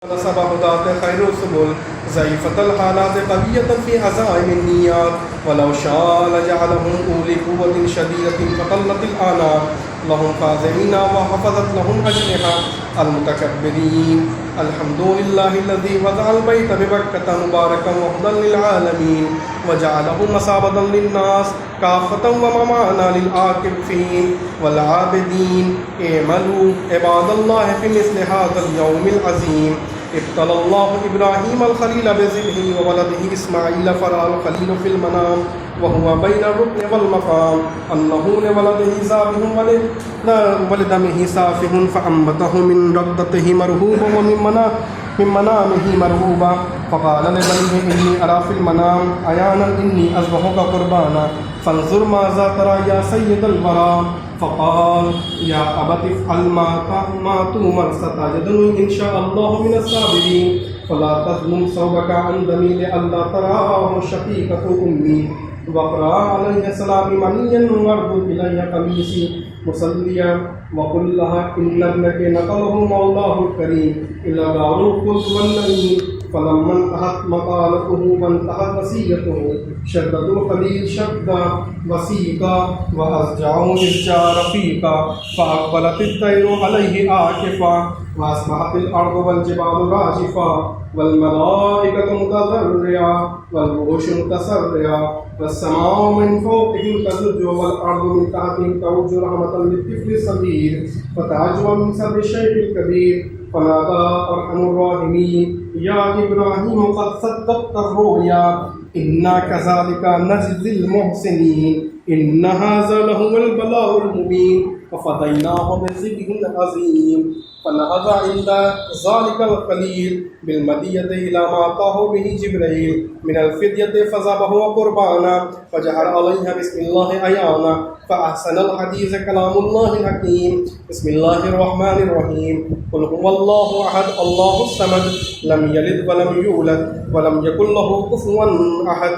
نصب هداة خير السبل ضعيفة الحالات قوية في عزائم النيات ولو شاء لجعلهم أولي قوة شديدة فقلت الآنات لهم خازنين وحفظت لهم أجنحة المتكبرين. الحمد لله الذي وضع البيت ببكة مباركا وهدى للعالمين وجعله مثابة للناس كافة وممعنا للعاكفين والعابدين. اعملوا عباد الله في مثل هذا اليوم العظيم. ابتلى الله إبراهيم الخليل بذبحه وولده إسماعيل فرأى الخليل في المنام وهو بين الركن والمقام أنه لولده ذابح ولدمه سافح فأنبته من ركضته مرهوبا ومن منامه مرهوبا فقال لبنيه إني أرى في المنام عيانا إني أذبحك قربانا فانظر ماذا ترى يا سيد الورى فقال يا أبت افعل ما تؤمر ستجدني إن شاء الله من الصابرين فلا تظلم ثوبك عن دمي لئلا تراه شقيقة أمي وقرأ عليه السلام منيا وارد إلي قميصي مصليا وقل لها إن ابنك نقله مولاه الكريم إلى دار الخلد والنعيم. فلما انتهت مقالته وانتهت وصيته شددوا الخليل شدا وثيقا وأزجعوا إزجاع رفيقا فأقبلت الطير عليه عاكفا وأصبحت الأرض والجبال راجفا والملائكة متضرعة والوحوش متسرعة والسماء من فوقهم تزج والأرض من تحتهم توج رحمة للطفل الصغير فتعجب من سر الشيخ الكبير فنادى أرحم الراحمين يا إبراهيم قد صدقت الرؤيا إنا كذلك نجزي المحسنين إن هذا لهو البلاء المبين وفديناه بذبح عظيم. فنهض عند ذلك الخليل بالمدية إلى ما أتاه به جبريل من الفدية فذبحه قربانا فجهر عليها بسم الله عيانا فأحسن الحديث كلام الله الحكيم. بسم الله الرحمن الرحيم. قل هو الله أحد الله الصمد لم يلد ولم يولد ولم يكن له كفوا أحد.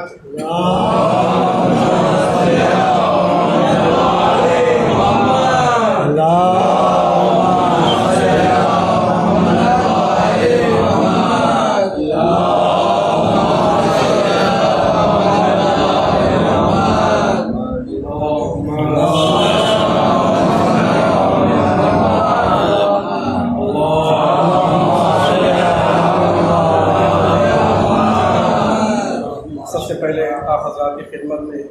خدمت میں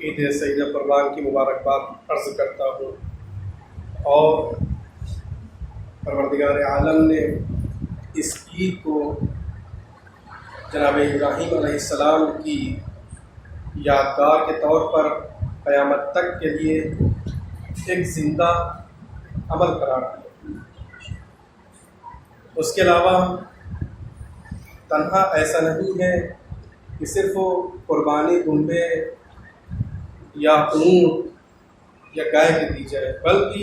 عید سعید قربان کی مبارکباد عرض کرتا ہوں اور پروردگار عالم نے اس عید کو جناب ابراہیم علیہ السلام کی یادگار کے طور پر قیامت تک کے لیے ایک زندہ عمل قرار دیا. اس کے علاوہ تنہا ایسا نہیں ہے کہ صرف وہ قربانی دمبے یا اونٹ یا گائے کی دی جائے، بلکہ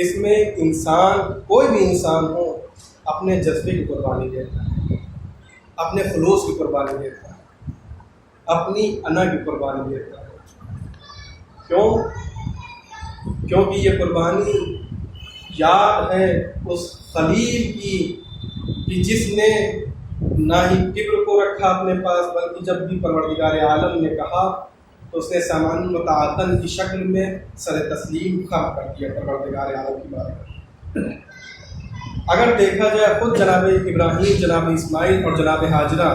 اس میں انسان کوئی بھی انسان ہو اپنے جذبے کی قربانی دیتا ہے، اپنے خلوص کی قربانی دیتا ہے، اپنی انا کی قربانی دیتا ہے. کیونکہ یہ قربانی یاد ہے اس خلیل کی کہ جس نے نہ ہی کبر کو رکھا اپنے پاس، بلکہ جب بھی پروردگار عالم نے کہا تو اس نے سامان متعدن کی شکل میں سر تسلیم خم کر دیا پروردگار عالم کی بات. اگر دیکھا جائے خود جناب ابراہیم، جناب اسماعیل اور جناب ہاجرہ،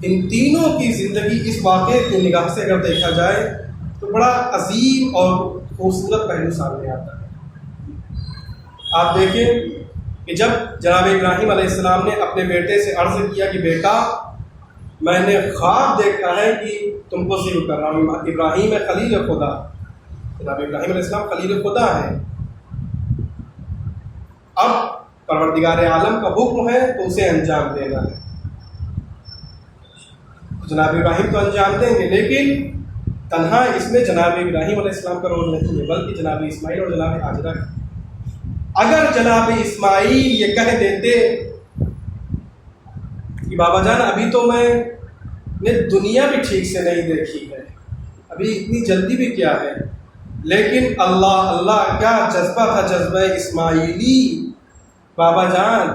ان تینوں کی زندگی اس واقعے کی نگاہ سے اگر دیکھا جائے تو بڑا عظیم اور خوبصورت پہلو سامنے آتا ہے. آپ دیکھیں کہ جب جناب ابراہیم علیہ السلام نے اپنے بیٹے سے عرض کیا کہ بیٹا میں نے خواب دیکھا ہے کہ تم کو ذبح کر رہا ہوں. ابراہیم ہے خلیل خدا، جناب ابراہیم علیہ السلام خلیل خدا ہے. اب پروردگار عالم کا حکم ہے تو اسے انجام دینا ہے. جناب ابراہیم تو انجام دیں گے، لیکن تنہا اس میں جناب ابراہیم علیہ السلام کا رول نہیں ہے، بلکہ جناب اسماعیل اور جناب ہاجرہ کا. اگر جناب اسماعیل یہ کہہ دیتے کہ بابا جان ابھی تو میں نے دنیا بھی ٹھیک سے نہیں دیکھی ہے، ابھی اتنی جلدی بھی کیا ہے، لیکن اللہ کیا جذبہ تھا، جذبہ اسماعیلی. بابا جان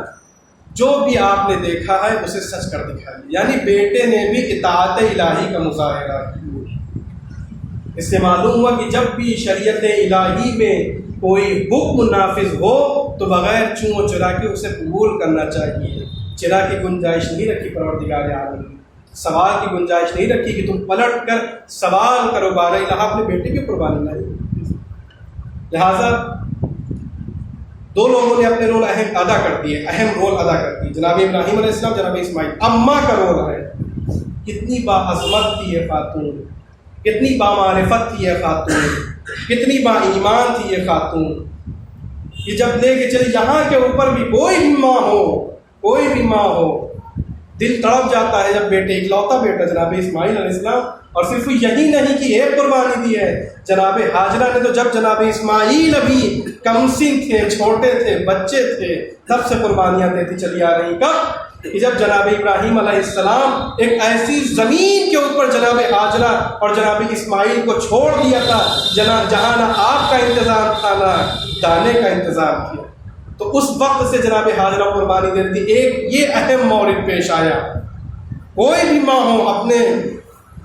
جو بھی آپ نے دیکھا ہے اسے سچ کر دکھائیے. یعنی بیٹے نے بھی اطاعت الہی کا مظاہرہ کیا. اس سے معلوم ہوا کہ جب بھی شریعت الہی میں کوئی حکم نافذ ہو تو بغیر چون و چرا کے اسے قبول کرنا چاہیے. چرا کی گنجائش نہیں رکھی پروردگار عالم نے, سوال کی گنجائش نہیں رکھی کہ تم پلٹ کر سوال کرو بارہ الہ اپنے بیٹے کی قربانی لائی. لہذا دو لوگوں نے اپنے رول اہم ادا کر دیے, جناب ابراہیم علیہ السلام, جناب اسماعیل. اماں کا رول ہے. کتنی با عظمت تھی یہ خاتون, کتنی با معرفت تھی یہ خاتون, کتنی با ایمان تھی یہ خاتون. یہ جب لے کے چلے یہاں کے اوپر بھی کوئی بھی ماں ہو دل تڑپ جاتا ہے جب بیٹے, اکلوتا بیٹا جناب اسماعیل علیہ السلام. اور صرف یہی نہیں کہ ایک قربانی دی ہے, جناب حاجرہ نے تو جب جناب اسماعیل ابھی کمسن تھے, چھوٹے تھے, بچے تھے, تب سے قربانیاں دیتی چلی آ رہی. کب کہ جب جناب ابراہیم علیہ السلام ایک ایسی زمین کے اوپر جناب حاجرہ اور جناب اسماعیل کو چھوڑ دیا تھا جہاں نہ آپ کا انتظام تھا نہ دانے کا انتظام تھا, تو اس وقت سے جناب حاجرہ قربانی دیتی. ایک یہ اہم مورد پیش آیا. کوئی بھی ماں ہو اپنے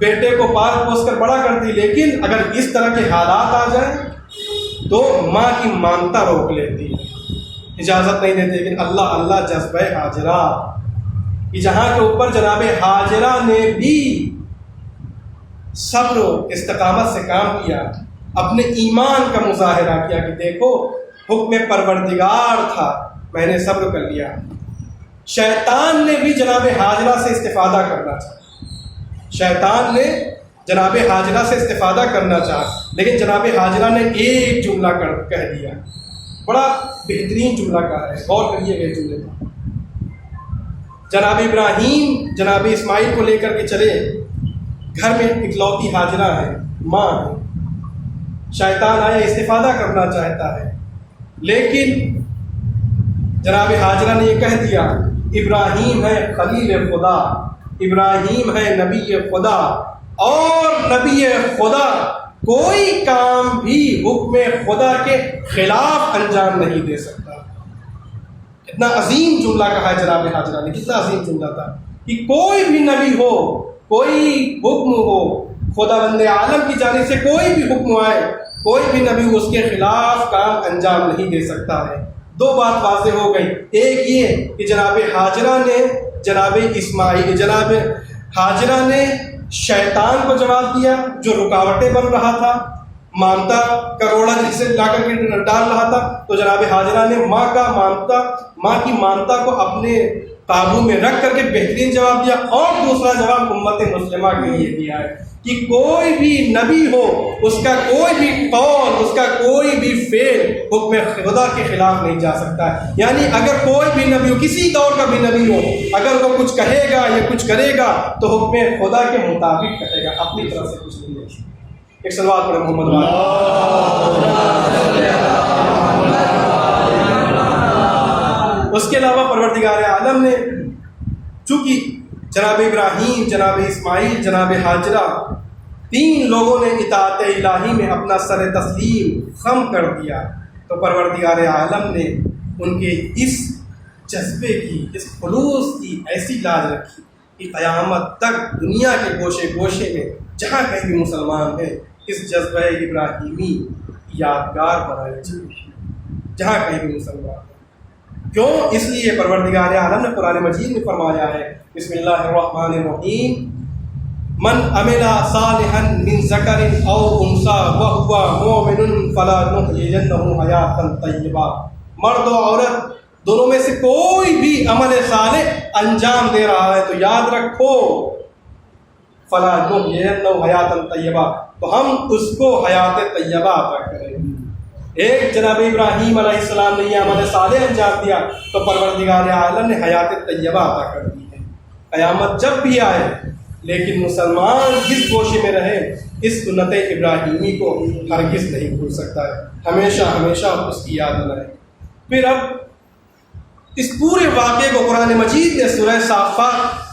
بیٹے کو پال پوس کر بڑا کرتی, لیکن اگر اس طرح کے حالات آ جائیں تو ماں کی مانتا روک لیتی, اجازت نہیں دیتی. لیکن اللہ جذبہ حاجرہ کہ جہاں کے اوپر جناب حاجرہ نے بھی صبر و استقامت سے کام کیا, اپنے ایمان کا مظاہرہ کیا کہ دیکھو حکم پروردگار تھا, میں نے صبر کر لیا. شیطان نے بھی جناب حاجرہ سے استفادہ کرنا چاہا, شیطان نے جناب حاجرہ سے استفادہ کرنا چاہا, لیکن جناب حاجرہ نے ایک جملہ کہہ دیا, بڑا بہترین جملہ کہا ہے, غور کریے گا جملے کا. جناب ابراہیم جناب اسماعیل کو لے کر کے چلے, گھر میں اکلوتی حاجرہ ہے, ماں ہے. شیطان آیا, استفادہ کرنا چاہتا ہے, لیکن جناب حاجرہ نے یہ کہہ دیا ابراہیم ہے خلیل خدا, ابراہیم ہے نبی خدا, اور نبی خدا کوئی کام بھی حکم خدا کے خلاف انجام نہیں دے سکتا. کتنا عظیم جملہ کہا ہے جناب حاجرہ نے, کتنا عظیم جملہ تھا کہ کوئی بھی نبی ہو, کوئی حکم ہو, خدا بند عالم کی جانب سے کوئی بھی حکم آئے, کوئی بھی نبی اس کے خلاف کام انجام نہیں دے سکتا ہے. دو بات واضح ہو گئی. ایک یہ کہ جناب حاجرہ نے جناب حاجرہ نے شیطان کو جواب دیا جو رکاوٹیں بن رہا تھا, مامتا کروڑا جسے لا کر کے ڈال رہا تھا, تو جناب حاجرہ نے ماں کی مامتا کو اپنے قابو میں رکھ کر کے بہترین جواب دیا. اور دوسرا جواب امت مسلمہ کے لیے دیا ہے کہ کوئی بھی نبی ہو, اس کا کوئی بھی قول, اس کا کوئی بھی فعل حکم خدا کے خلاف نہیں جا سکتا ہے. یعنی اگر کوئی بھی نبی ہو, کسی دور کا بھی نبی ہو, اگر وہ کچھ کہے گا یا کچھ کرے گا تو حکم خدا کے مطابق کہے گا, اپنی طرف سے کچھ نہیں ہے. ایک صلوات پڑھیں محمد اس کے علاوہ پروردگار عالم نے چونکہ جناب ابراہیم, جناب اسماعیل, جناب حاجرہ تین لوگوں نے اطاعت الہی میں اپنا سر تسلیم خم کر دیا, تو پروردگار عالم نے ان کے اس جذبے کی, اس خلوص کی ایسی لاج رکھی کہ قیامت تک دنیا کے گوشے گوشے میں جہاں کہیں بھی مسلمان ہیں اس جذبہ ابراہیمی یادگار بنائی جائے, جہاں کہیں بھی مسلمان ہیں. کیوں؟ اس لیے پروردگار عالم نے قرآن مجید میں فرمایا ہے, بسم اللہ الرحمن الرحیم, من عمل صالحا من ذکر او انثی وهو مؤمن فلنحیینہ حیاتا طیبہ. مرد و عورت دونوں میں سے کوئی بھی عمل صالح انجام دے رہا ہے تو یاد رکھو فلنحیینہ حیاتا طیبہ, تو ہم اس کو حیات طیبہ عطا کریں گے. ایک جناب ابراہیم علیہ السلام نے یہ عمل صالح انجام دیا تو پروردگار عالم نے حیات طیبہ عطا کر دی ہے. قیامت جب بھی آئے لیکن مسلمان جس گوشے میں رہے اس سنت ابراہیمی کو ہرگز نہیں بھول سکتا ہے, ہمیشہ ہمیشہ اس کی یاد بنائے. پھر اب اس پورے واقعے کو قرآن مجید نے سورہ صافات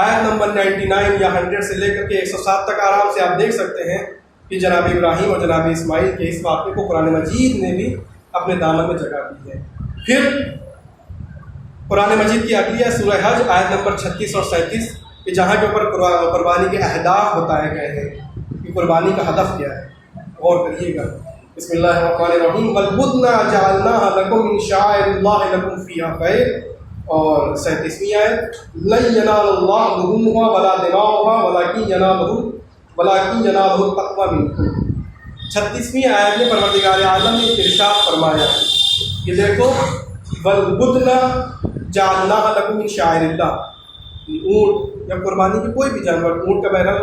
آیت نمبر 99 یا 100 سے لے کر کے 107 تک آرام سے آپ دیکھ سکتے ہیں کہ جناب ابراہیم اور جناب اسماعیل کے اس واقعے کو قرآن مجید نے بھی اپنے دامن میں جگہ دی ہے. پھر قرآن مجید کی اگلی ہے سورہ حج آیت نمبر 36 اور 37 کہ جہاں کے اوپر قربانی کے اہداف بتائے گئے ہیں کہ قربانی کا ہدف کیا ہے. غور کریے گا. بسم اللہ الرحمن الرحیم والبدن جعلناها لکم من شعائر اللہ لکم فیہا خیر. اور 37ویں آیت لن ینال اللہ لحومها ولا دماؤها ولکن ینالہ التقوی منکم. 36ویں آیت میں پروردگار عالم نے ارشاد فرمایا کہ دیکھو والبدن جعلناها لکم من شعائر اللہ. اونٹ یا قربانی کی کوئی بھی جانور، اونٹ کا بہرحال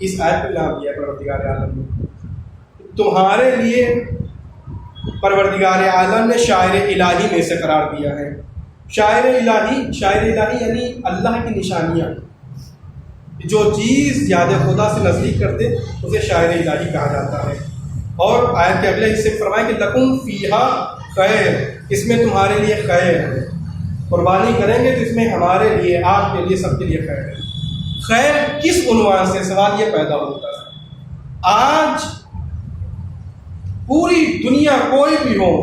اس آیت پہ نام دیا ہے پروردگار عالم نے. تمہارے لیے پروردگار عالم نے شاعر الہی میں سے قرار دیا ہے. شاعر الہی یعنی اللہ کی نشانیاں. جو چیز یاد خدا سے نزدیک کرتے اسے شاعر الہی کہا جاتا ہے. اور آیت کے اگلے حصے فرمائیں کہ لکم فیہا خیر، اس میں تمہارے لیے خیر ہے. قربانی کریں گے تو اس میں ہمارے لیے، آپ کے لیے، سب کے لیے خیر ہے. خیر کس عنوان سے؟ سوال یہ پیدا ہوتا ہے. آج پوری دنیا کوئی بھی ہو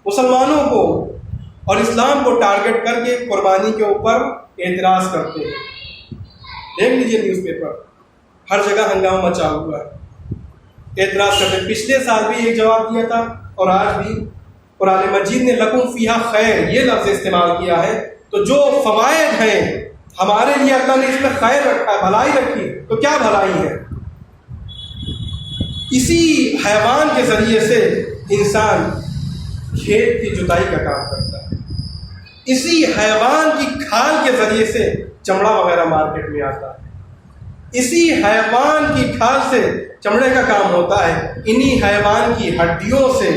مسلمانوں کو اور اسلام کو ٹارگٹ کر کے قربانی کے اوپر اعتراض کرتے ہیں. دیکھ لیجیے نیوز پیپر، ہر جگہ ہنگامہ مچا ہوا ہے. اعتراض کرتے. پچھلے سال بھی ایک جواب دیا تھا اور آج بھی قرآن مجید نے لکم فیہا خیر یہ لفظ استعمال کیا ہے. تو جو فوائد ہیں ہمارے لیے اللہ نے اس میں خیر رکھا ہے، بھلائی رکھی. تو کیا بھلائی ہے؟ اسی حیوان کے ذریعے سے انسان کھیت کی جتائی کا کام کرتا ہے. اسی حیوان کی کھال کے ذریعے سے چمڑا وغیرہ مارکیٹ میں آتا ہے. اسی حیوان کی کھال سے چمڑے کا کام ہوتا ہے. انہی حیوان کی ہڈیوں سے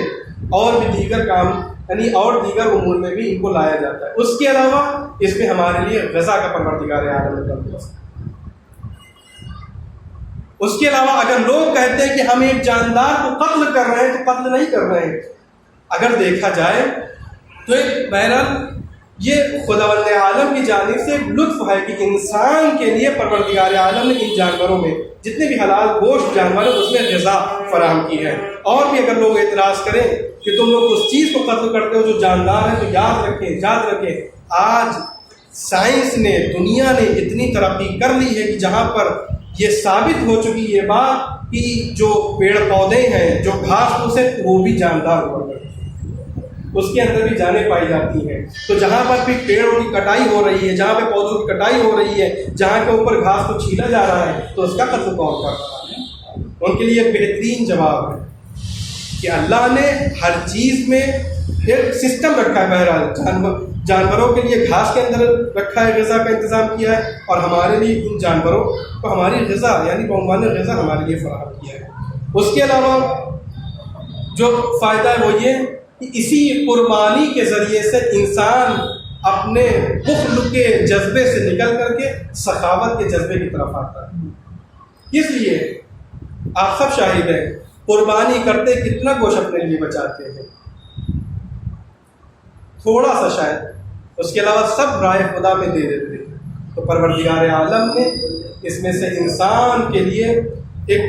اور بھی دیگر کام یعنی اور دیگر امور میں بھی ان کو لایا جاتا ہے. اس کے علاوہ اس میں ہمارے لیے غذا کا پروردگار عالم نے بندوبست. اس کے علاوہ اگر لوگ کہتے ہیں کہ ہم ایک جاندار کو قتل کر رہے ہیں تو قتل نہیں کر رہے ہیں. اگر دیکھا جائے تو ایک بہرحال یہ خداوند عالم کی جانب سے لطف ہے کہ انسان کے لیے پروردگار عالم نے ان جانوروں میں جتنے بھی حلال گوشت جانور ہیں اس میں غذا فراہم کی ہے. اور بھی اگر لوگ اعتراض کریں کہ تم لوگ اس چیز کو قتل کرتے ہو جو جاندار ہے، تو یاد رکھیں آج سائنس نے، دنیا نے اتنی ترقی کر لی ہے کہ جہاں پر یہ ثابت ہو چکی یہ بات کہ جو پیڑ پودے ہیں، جو گھاس پھوس ہے، وہ بھی جاندار ہوا کرتے ہیں، اس کے اندر بھی جانیں پائی جاتی ہیں. تو جہاں پر بھی پیڑوں کی کٹائی ہو رہی ہے، جہاں پہ پودوں کی کٹائی ہو رہی ہے، جہاں کے اوپر گھاس کو چھیلا جا رہا ہے، تو اس کا قتل کون کر رہا ہے؟ ان کے لیے بہترین جواب ہے کہ اللہ نے ہر چیز میں ایک سسٹم رکھا ہے. بہرحال جانوروں کے لیے گھاس کے اندر رکھا ہے، غذا کا انتظام کیا ہے، اور ہمارے لیے ان جانوروں کو ہماری غذا یعنی بعنوان غذا ہمارے لیے فراہم کیا ہے. اس کے علاوہ جو فائدہ ہے وہ یہ کہ اسی قربانی کے ذریعے سے انسان اپنے بخل کے جذبے سے نکل کر کے سخاوت کے جذبے کی طرف آتا ہے. اس لیے آپ سب شاہد ہیں قربانی کرتے کتنا گوشت اپنے لیے بچاتے ہیں، تھوڑا سا شاید، اس کے علاوہ سب رائے خدا میں دے دیتے ہیں. تو پروردگار عالم نے اس میں سے انسان کے لیے ایک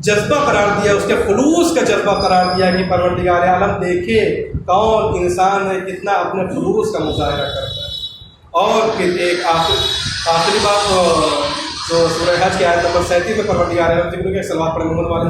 جذبہ قرار دیا، اس کے خلوص کا جذبہ قرار دیا کہ پروردگار عالم دیکھے کون انسان ہے کتنا اپنے خلوص کا مظاہرہ کرتا ہے. اور پھر ایک آخری بات جو سورہ حج کی آیت نمبر 37 میں پروردگار عالم ذکر کے صلوات پڑھیں محمد والے